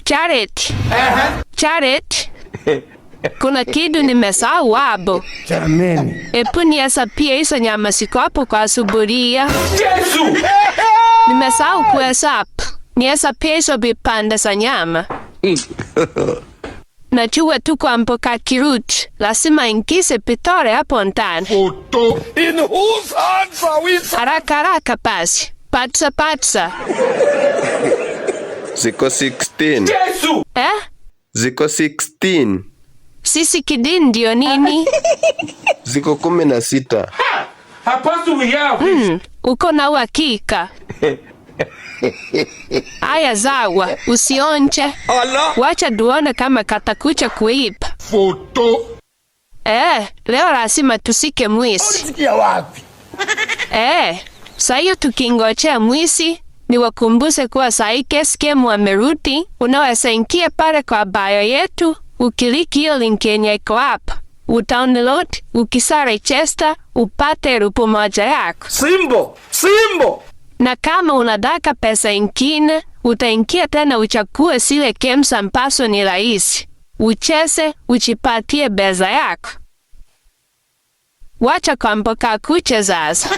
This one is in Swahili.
Charity. Charity. Kuna kitu nimesahau hapo. Jameni. Epu nihesabie hizo nyama ziko hapo kwa sufuria. Yesu! Nimesahau kuhesabu. Nihesabie hizo vipande za nyama. Najua tu kwamba Kakirut lazima ingize pitore hapo ndani. Foto. In whose hands are we? Haraka haraka basi. Patsa. Ziko 16. Yesu! Ziko 16. Sisi kidini ndio nini? Ziko 16. Hapaswi yawe. Uko na uhakika? Aya zawa, usionje. Allah. Wacha duone kama katakuja kuiba. Foto. Leo lazima tusike mwisi. Ulisikia wapi? Sayo tukingojea mwisi, niwakumbushe kuwa sahi Keskemu amerudi. Unaweza ingia pale kwa bio yetu, ukiliki hiyo link yenye iko hapa. Udownload, ukisarejesta, upate rupu moja yako. Simbo. Na kama unataka pesa ingine, utaingia tena uchague zile games ambazo ni rahisi. Ucheze, ujipatie pesa yako. Wacha kwamba kakuche sasa.